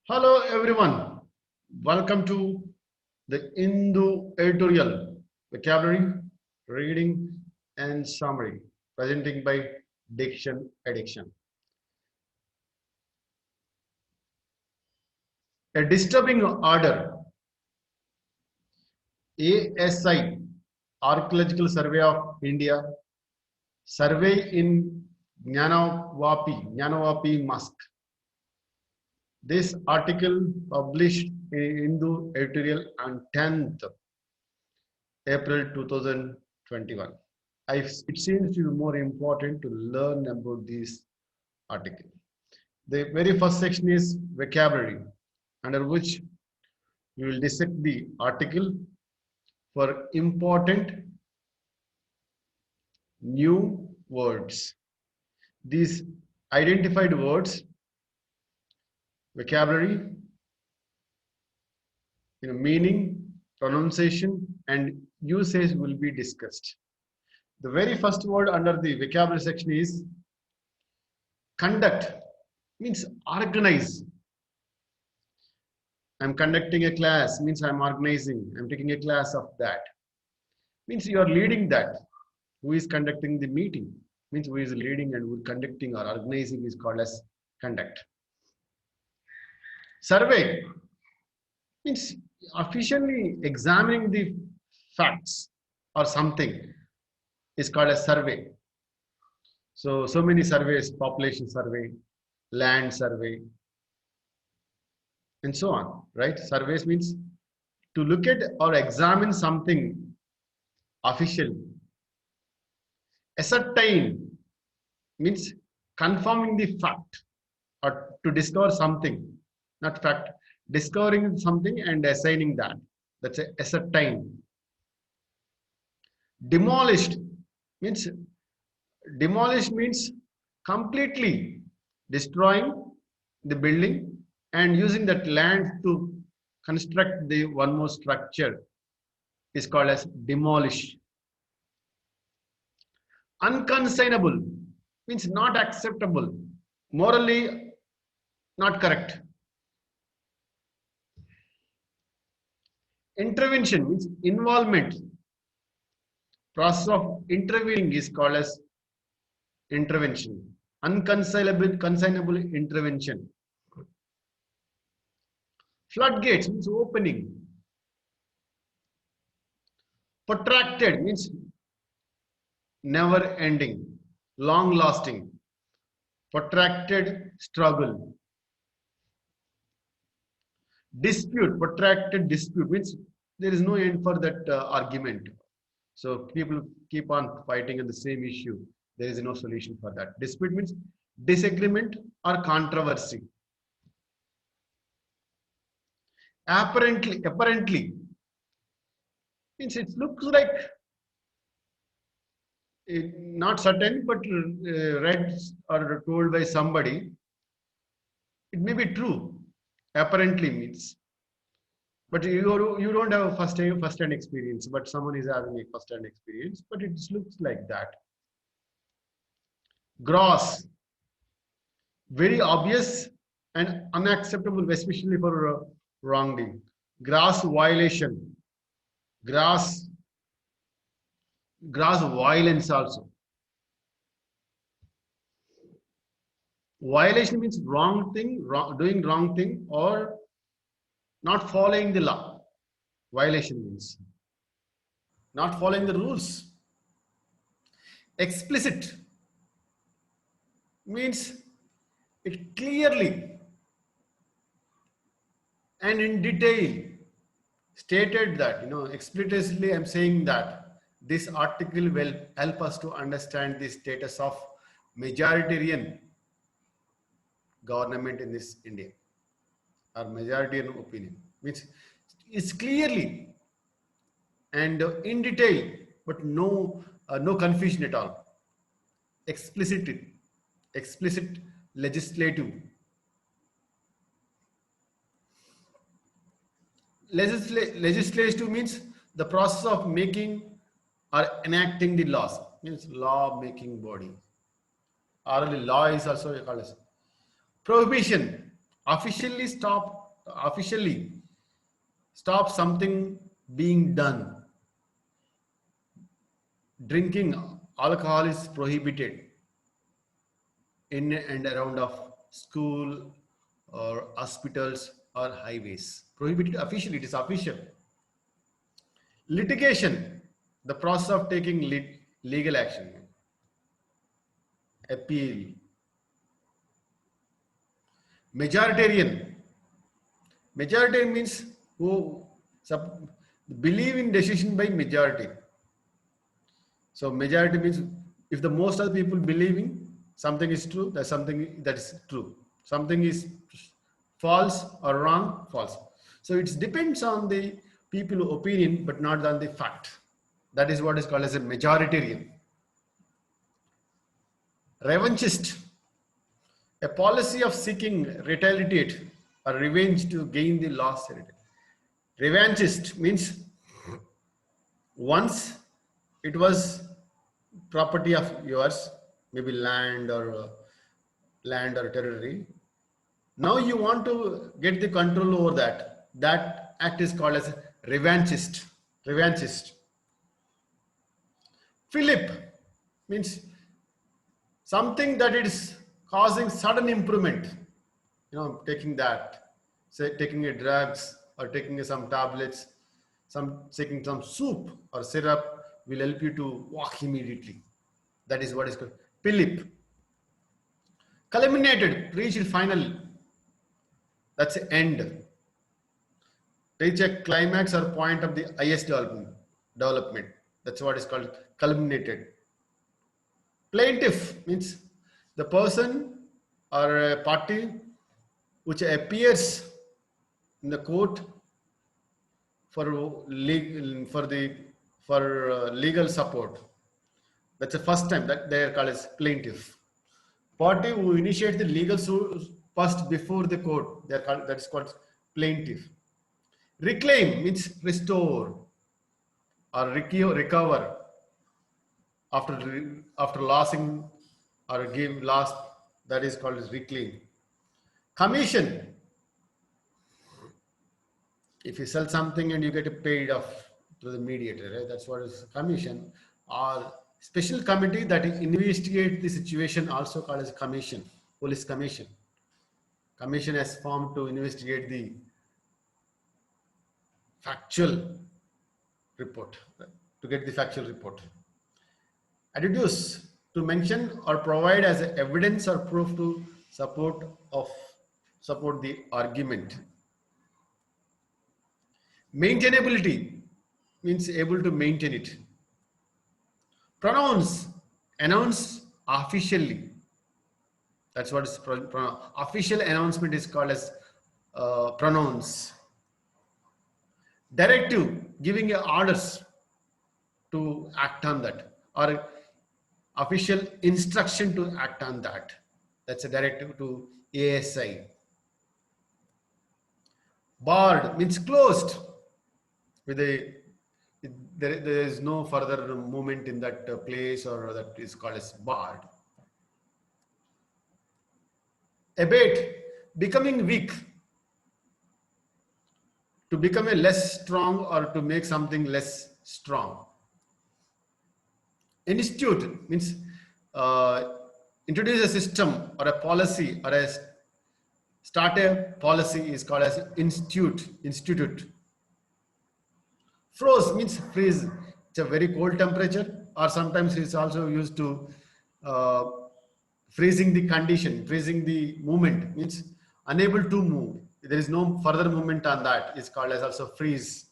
Hello everyone, welcome to the Hindu editorial vocabulary, reading and summary presenting by Diction Addiction. A disturbing order, ASI, Archaeological Survey of India, survey in Jnanavapi Mosque. This article published in Hindu editorial on 10th April 2021. It seems to be more important to learn about this article. The very first section is vocabulary, under which we will dissect the article for important new words. These identified words, vocabulary, meaning, pronunciation, and usage will be discussed. The very first word under the vocabulary section is conduct, means organize. I'm conducting a class, means I'm organizing. I'm taking a class of that. Means you are leading that. Who is conducting the meeting? Means who is leading and who is conducting or organizing is called as conduct. Survey means officially examining the facts or something is called a survey. So many surveys, population survey, land survey, and so on, right? Surveys means to look at or examine something official. Ascertain means confirming the fact or to discover something, not fact, discovering something and assigning that. That's a ascertain. Demolished means completely destroying the building and using that land to construct the one more structure is called as demolish. Unconsignable means not acceptable, morally not correct. Intervention means involvement. Process of intervening is called as intervention. Unconsignable intervention. Floodgates means opening. Protracted means never ending, long lasting. Protracted struggle. Dispute, protracted dispute means there is no end for that argument. So people keep on fighting on the same issue. There is no solution for that. Dispute means disagreement or controversy. Apparently means it looks like not certain, but read or told by somebody. It may be true. Apparently means, but you don't have a first-hand experience, but someone is having a first-hand experience, but it looks like that. Gross, very obvious and unacceptable, especially for wrongdoing. Gross violation, gross violence also. Violation means wrong thing, doing wrong thing, or not following the law. Violation means not following the rules. Explicit means it clearly and in detail stated that, explicitly I'm saying that this article will help us to understand the status of majoritarian government in this India, or majoritarian opinion, means it's clearly and in detail, but no confusion at all. Explicit legislative. Legislative means the process of making or enacting the laws, means law making body. Or law is also called as prohibition officially stop something being done. Drinking alcohol is prohibited in and around of school or hospitals or highways. Prohibited officially, it is official. Litigation, the process of taking legal action. Appeal. Majoritarian. Majoritarian means who believe in decision by majority. So majority means if the most of the people believing something is true, that's something that is true. Something is false or wrong, false. So it depends on the people opinion, but not on the fact. That is what is called as a majoritarian. Revanchist, a policy of seeking retaliate or revenge to gain the lost heritage. Revanchist means once it was property of yours, maybe land or territory. Now you want to get the control over that. That act is called as revanchist. Revanchist. Philip means something that is causing sudden improvement. You know, taking that, say taking a drugs or taking some tablets, taking some soup or syrup will help you to walk immediately. That is what is called Philip. Culminated, reached final. That's the end. Reach a climax or point of the highest development. That's what is called culminated. Plaintiff means the person or a party which appears in the court for legal support. That's the first time that they are called as plaintiff. Party who initiates the legal suit first before the court, that is called plaintiff. Reclaim means restore or recover after losing or give lost, that is called as reclaim. Commission, if you sell something and you get paid off to the mediator, right? That's what is commission. Or special committee that investigate the situation, also called as commission, police commission. Commission has formed to investigate the factual report, to get the factual report. Adduce, to mention or provide as evidence or proof to support the argument. Maintainability means able to maintain it. Pronounce, announce officially. That's what is official announcement is called as pronounce. Directive, giving orders to act on that, or official instruction to act on that. That's a directive to ASI. Barred means closed. With there is no further movement in that place, or that is called as barred. Abate, becoming weak. To become a less strong or to make something less strong. Institute means introduce a system or a policy, or start a policy is called as institute. Froze means freeze. It's a very cold temperature, or sometimes it's also used to freezing the condition, freezing the movement, means unable to move. There is no further movement on that. It's called as also freeze.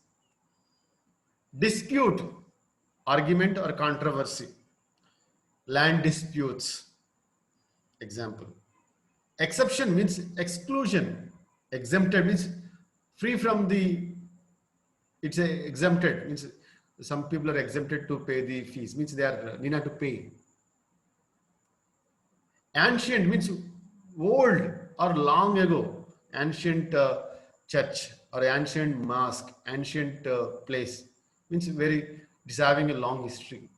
Dispute, argument or controversy. Land disputes. Example. Exception means exclusion. Exempted means free from the, it's a exempted, means some people are exempted to pay the fees, means they are need not to pay. Ancient means old or long ago. Ancient church or ancient mosque, ancient place, means it's having a long history.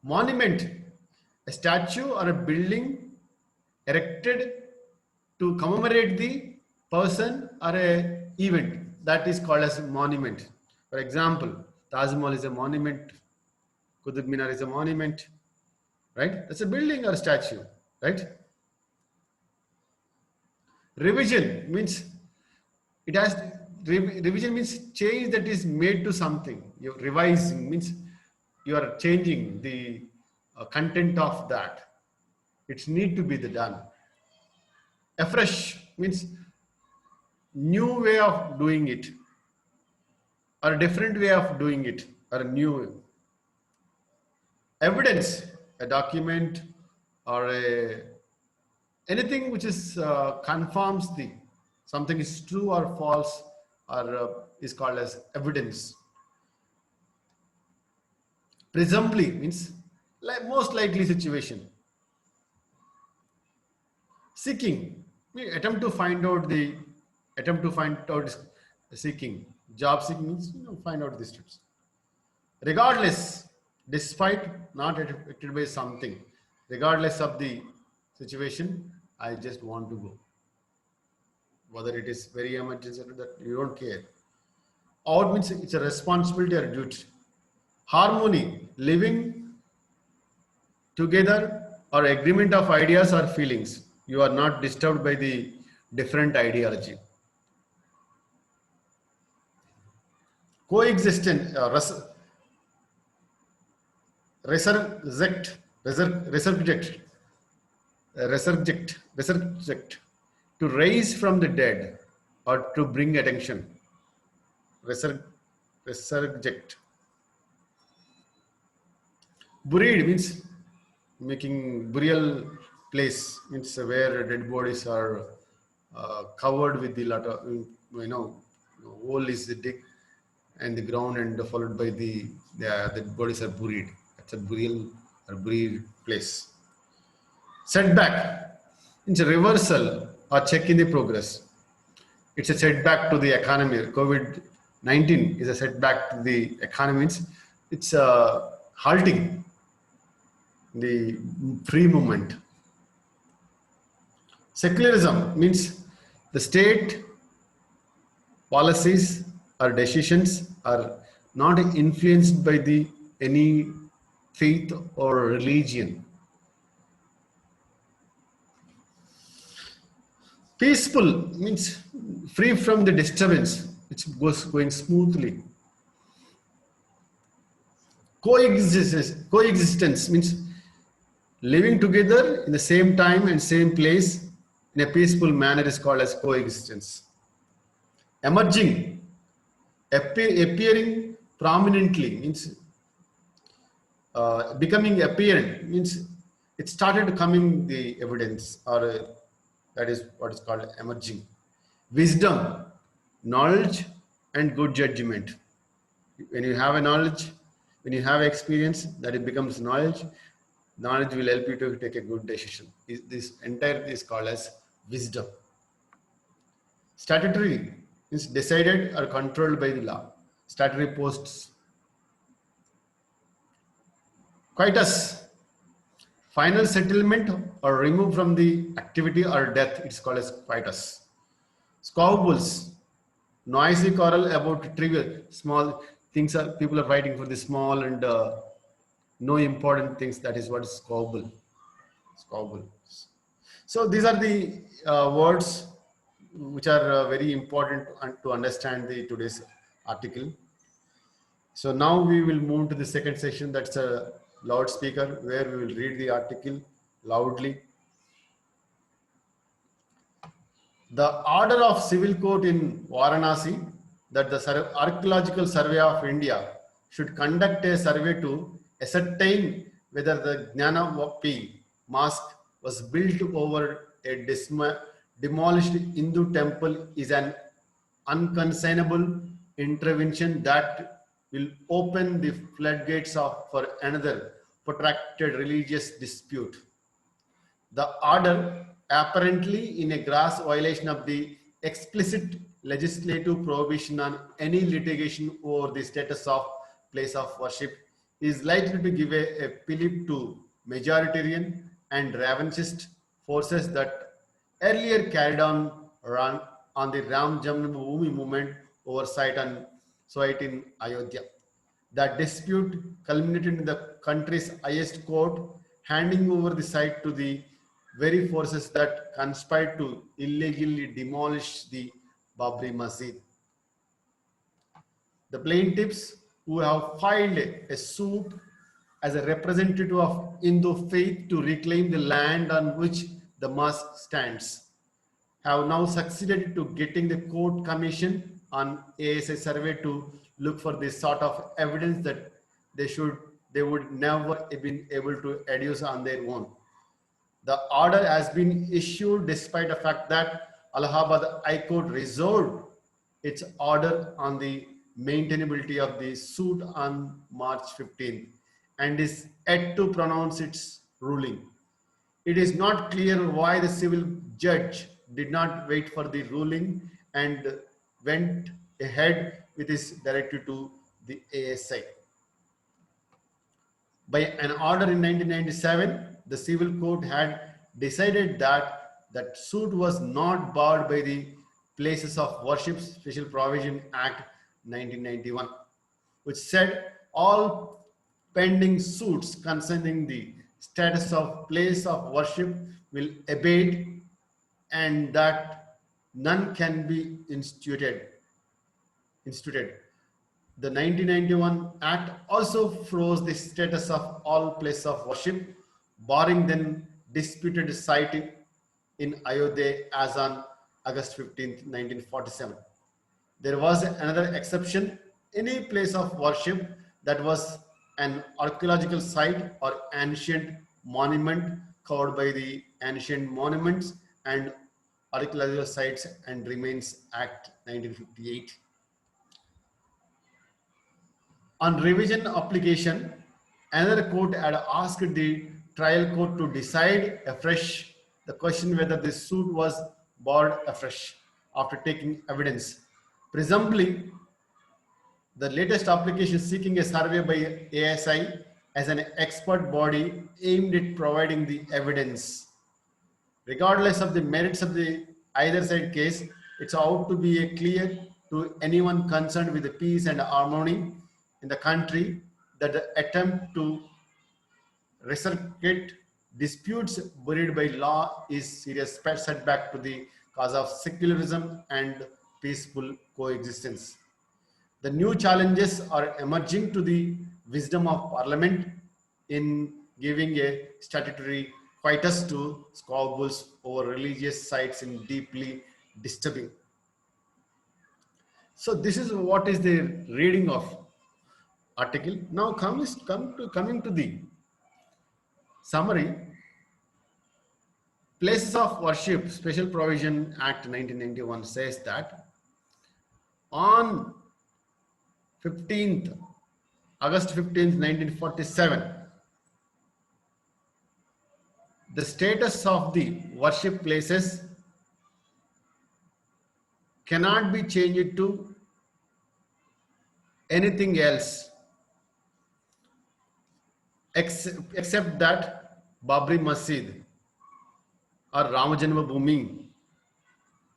Monument, a statue or a building erected to commemorate the person or a event, that is called as monument. For example, Taj Mahal is a monument, Qutub Minar is a monument, right? That's a building or a statue, right? Revision means it has revision means change that is made to something. You're revising means you are changing the content of that. It's need to be done. Afresh means new way of doing it, or a different way of doing it, or a new evidence, a document, or anything which is confirms the something is true or false, or is called as evidence. Presumably means like most likely situation. Seeking, attempt to find out seeking. Job seeking means find out the steps. Regardless, despite not affected by something, regardless of the situation, I just want to go. Whether it is very emergency or that, you don't care. Out means it's a responsibility or duty. Harmony, living together or agreement of ideas or feelings. You are not disturbed by the different ideology. Coexistence, resurrect, to raise from the dead or to bring attention. Resurrect. Buried means making burial place, means where dead bodies are covered with the lot of hole is dig and the ground, and followed by the bodies are buried. That's a burial or buried place. Setback means a reversal or check in the progress. It's a setback to the economy. COVID-19 is a setback to the economy. It's halting the free movement. Secularism means the state policies or decisions are not influenced by any faith or religion. Peaceful means free from the disturbance, which goes going smoothly. Coexistence means living together in the same time and same place in a peaceful manner is called as coexistence. Emerging, appearing prominently means becoming apparent means it started coming the evidence, or that is what is called emerging. Wisdom, knowledge and good judgment. When you have a knowledge, when you have experience, that it becomes knowledge. Knowledge will help you to take a good decision. This entire is called as wisdom. Statutory is decided or controlled by the law. Statutory posts. Coitus, final settlement or remove from the activity or death, it's called as coitus. Squabbles, noisy quarrel about trivial, small things, are people are fighting for the small and no important things, that is what is squabble. So these are the words which are very important to understand today's article. So now we will move to the second section, that's a loudspeaker, where we will read the article loudly. The order of civil court in Varanasi that the Archaeological Survey of India should conduct a survey to ascertain whether the Jnanavapi mosque was built over a demolished Hindu temple is an unconsignable intervention that will open the floodgates for another protracted religious dispute. The order, apparently in a gross violation of the explicit legislative prohibition on any litigation over the status of place of worship, is likely to give a fillip to majoritarian and revanchist forces that earlier carried on run on the Ram Janmabhoomi movement oversight and site in Ayodhya. That dispute culminated in the country's highest court handing over the site to the very forces that conspired to illegally demolish the Babri Masjid. The plaintiffs who have filed a suit as a representative of Hindu faith to reclaim the land on which the mosque stands have now succeeded to getting the court commission on ASI survey to look for this sort of evidence that they should they would never have been able to adduce on their own. The order has been issued despite the fact that Allahabad High Court reserved its order on the maintainability of the suit on March 15th and is yet to pronounce its ruling. It is not clear why the civil judge did not wait for the ruling and went ahead with his directive to the ASI. By an order in 1997, the civil court had decided that that suit was not barred by the Places of Worship Special Provision Act 1991, which said all pending suits concerning the status of place of worship will abate and that none can be instituted. The 1991 Act also froze the status of all places of worship, barring then disputed site in Ayodhya as on August 15, 1947. There was another exception. Any place of worship that was an archaeological site or ancient monument covered by the Ancient Monuments and Archaeological Sites and Remains Act 1958. On revision application, another court had asked the trial court to decide afresh the question whether the suit was barred afresh after taking evidence. Presumably, the latest application seeking a survey by ASI as an expert body aimed at providing the evidence. Regardless of the merits of the either side case, it's out to be a clear to anyone concerned with the peace and harmony in the country that the attempt to resurrect disputes buried by law is serious setback to the cause of secularism and peaceful coexistence. The new challenges are emerging to the wisdom of Parliament in giving a statutory quietus to squabbles over religious sites in deeply disturbing. So this is what is the reading of article. Now coming to the summary. Places of Worship Special Provision Act 1991 says that on August 15th, 1947, the status of the worship places cannot be changed to anything else except that Babri Masjid or Rama Janmabhoomi.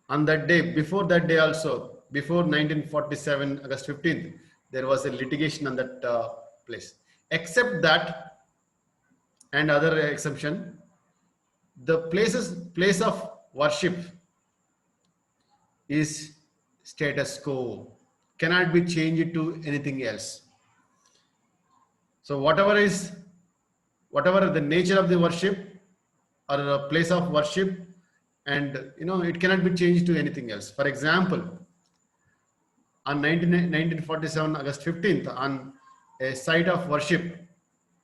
On that day, before that day also, before 1947, August 15th, there was a litigation on that place. Except that, and other exception, the place of worship is status quo, cannot be changed to anything else. So whatever the nature of the worship or a place of worship, and it cannot be changed to anything else. For example, on 1947 August 15th, on a site of worship,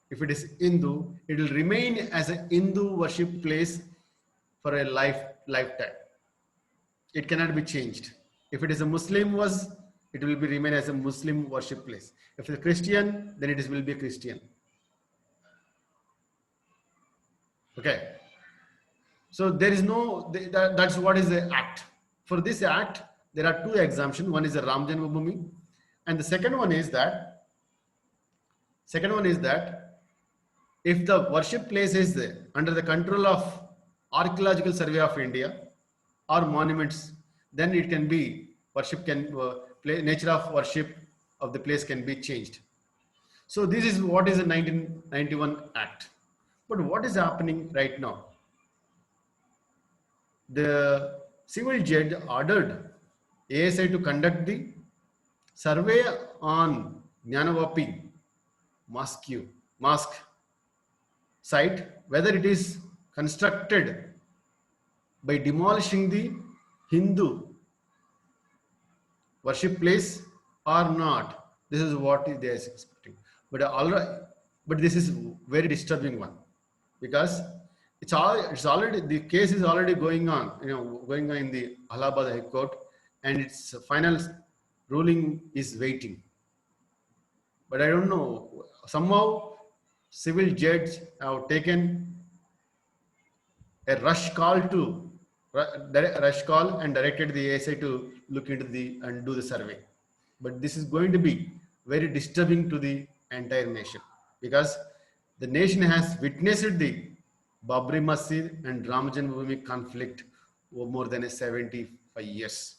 if it is Hindu, it will remain as a Hindu worship place for a lifetime. It cannot be changed. If it is a Muslim, it will remain as a Muslim worship place. If it's a Christian, then it will be a Christian. Okay. So there is that's what is the act. For this act, there are two exemptions. One is the Ram Janmabhoomi, and the second one is that if the worship place is under the control of Archaeological Survey of India, or monuments, then it can be worship can nature of worship of the place can be changed. So this is what is the 1991 Act. But what is happening right now? The civil judge ordered ASI to conduct the survey on Jnanavapi mosque site, whether it is constructed by demolishing the Hindu worship place or not. This is what they are expecting. But but this is very disturbing one, because it's already, the case is already going on, going on in the Allahabad High Court, and its final ruling is waiting. But I don't know, somehow civil judge have taken a rush call and directed the ASI to look into and do the survey. But this is going to be very disturbing to the entire nation, because the nation has witnessed the Babri Masjid and Ram Janmabhoomi conflict over more than 75 years.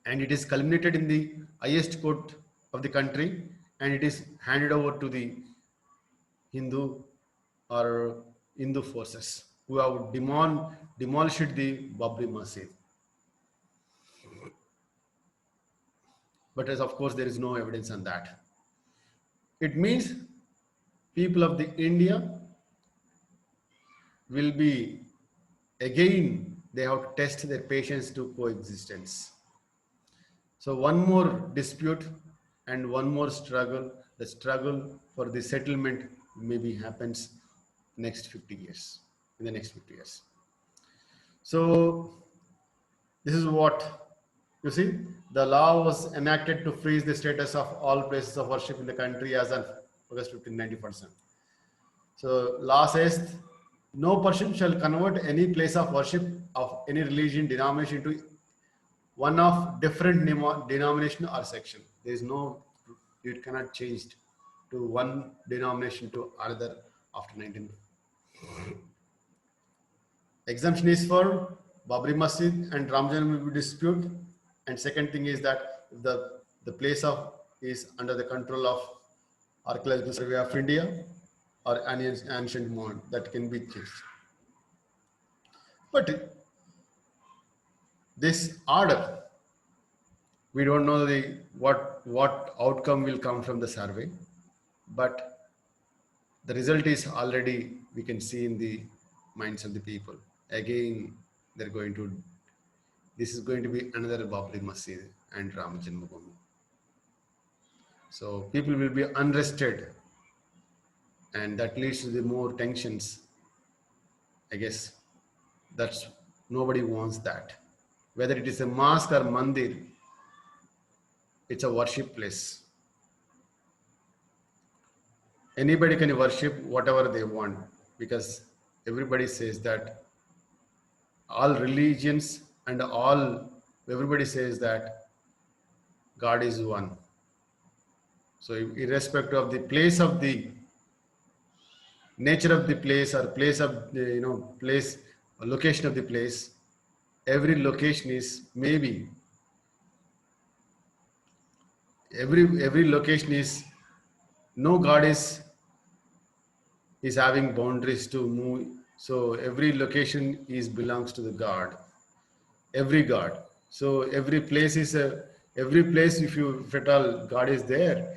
And it is culminated in the highest court of the country, and it is handed over to the Hindu forces who have demolished the Babri Masjid. But as of course, there is no evidence on that. It means people of the India will be, again, they have to test their patience to coexistence. So one more dispute and one more struggle, the struggle for the settlement maybe happens in the next 50 years. So this is what you see. The law was enacted to freeze the status of all places of worship in the country as of August 15, 1947. So law says no person shall convert any place of worship of any religion denomination into one of different denomination or section. There is no, it cannot change to one denomination to another after 19. Exemption is for Babri Masjid and Ram Janmabhoomi dispute. And second thing is that the place of is under the control of Archaeological Survey of India or an ancient mound, that can be changed. But this order, we don't know what outcome will come from the survey, but the result is already we can see in the minds of the people. Again, this is going to be another Babri Masjid and Ram Janmabhoomi. So people will be unrested, and that leads to the more tensions. I guess that's, nobody wants that. Whether it is a mosque or mandir, it's a worship place. Anybody can worship whatever they want, because everybody says that all religions and everybody says that God is one. So irrespective of the place of the nature of the place or place of the, place or location of the place, every location is maybe every location is, no God is having boundaries to move. So every location belongs to the God, every God. So every place is if at all God is there,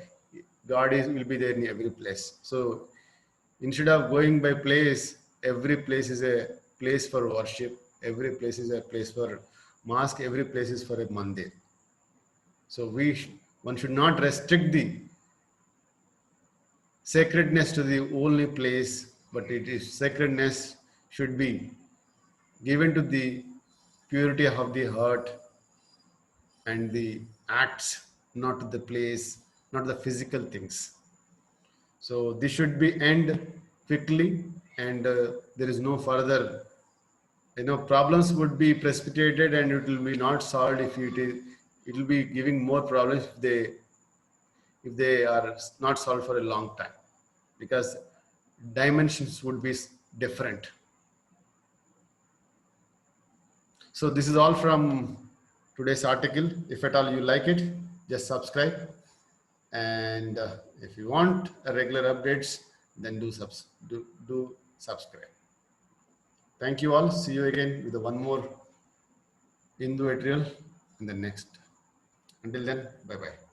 will be there in every place. So instead of going by place, every place is a place for worship, every place is a place for mosque, every place is for a mandir. So one should not restrict the sacredness to the only place, but sacredness should be given to the purity of the heart and the acts, not to the place, not the physical things. So this should be end quickly, and there is no further, problems would be precipitated, and it will be not solved if it will be giving more problems if they are not solved for a long time, because dimensions would be different. So this is all from today's article. If at all you like it, just subscribe. And if you want regular updates, then do subscribe. Thank you all. See you again with one more Hindu editorial in the next. Until then, bye bye.